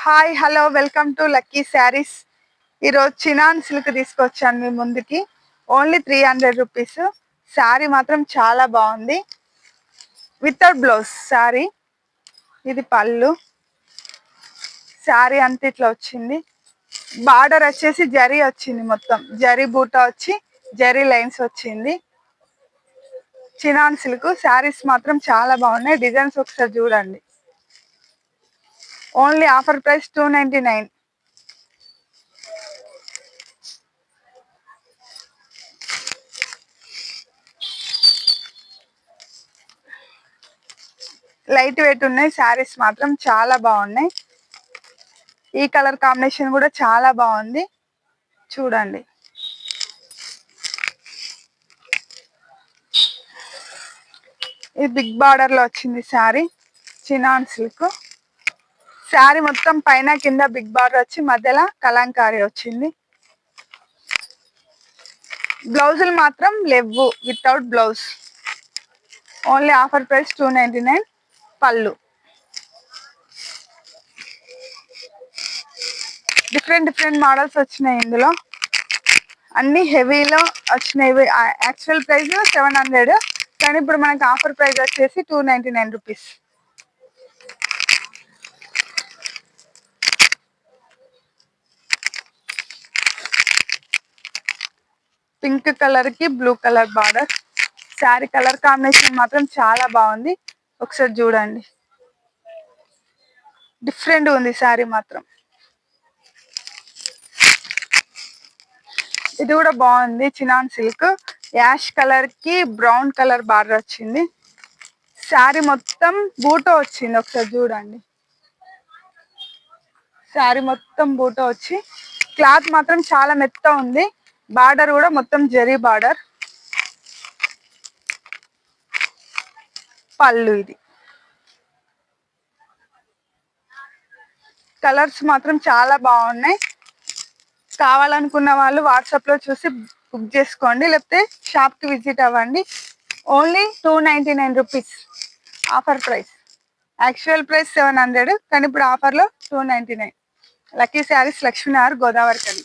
Hi hello welcome to lucky saris. ఈరోజు chinon silk తీసుకొచ్చాను మీ ముందుకి. Only 300 rupees. శారీ మాత్రం చాలా బాగుంది. Without blouse sari. ఇది పళ్ళు. శారీ అంతా ఇట్లా వచ్చింది. బార్డర్ వచ్చేసి జరీ వచ్చింది, మొత్తం జరీ బూటా వచ్చి జరీ లైన్స్ వచ్చింది. చినాన్ సిల్క్ శారీస్ మాత్రం చాలా బాగున్నాయి. డిజైన్స్ ఒకసారి చూడండి. Only offer price 299. Light weight ఉన్నాయి. శారీస్ మాత్రం చాలా బాగున్నాయి. ఈ కలర్ కాంబినేషన్ కూడా చాలా బాగుంది, చూడండి. ఇది బిగ్ బార్డర్ లో వచ్చింది శారీ. చినాన్ సిల్క్ శారీ మొత్తం పైన కింద బిగ్ బార్డర్ వచ్చి మధ్యలో కలంకారీ వచ్చింది. బ్లౌజులు మాత్రం లేవు, without blouse. Only offer price 299. పళ్ళు డిఫరెంట్ మోడల్స్ వచ్చినాయి. ఇందులో అన్ని హెవీలో వచ్చినాయి. యాక్చువల్ ప్రైస్ 700, కానీ ఇప్పుడు మనకి ఆఫర్ ప్రైస్ వచ్చేసి 299 రూపీస్. పింక్ కలర్ కి blue colour border. Sari colour combination మాత్రం చాలా బాగుంది, ఒకసారి చూడండి. డిఫరెంట్ ఉంది శారీ మాత్రం. ఇది కూడా బాగుంది. చినాన్ సిల్క్ యాష్ కలర్ కి బ్రౌన్ కలర్ బార్డర్ వచ్చింది. శారీ మొత్తం బూటో వచ్చింది, ఒకసారి చూడండి. శారీ మొత్తం బూటో వచ్చి క్లాత్ మాత్రం చాలా మెత్త ఉంది. బార్డర్ కూడా మొత్తం జరీ బార్డర్. పళ్ళు ఇది. కలర్స్ మాత్రం చాలా బాగున్నాయి. కావాలనుకున్న వాళ్ళు వాట్సాప్ లో చూసి బుక్ చేసుకోండి, లేకపోతే షాప్ కి విజిట్ అవ్వండి. Only 299 rupees offer price. Actual price 700, కానీ ఇప్పుడు ఆఫర్ లో 299. లక్కీ శారీస్, లక్ష్మీనగర్, గోదావరి కని.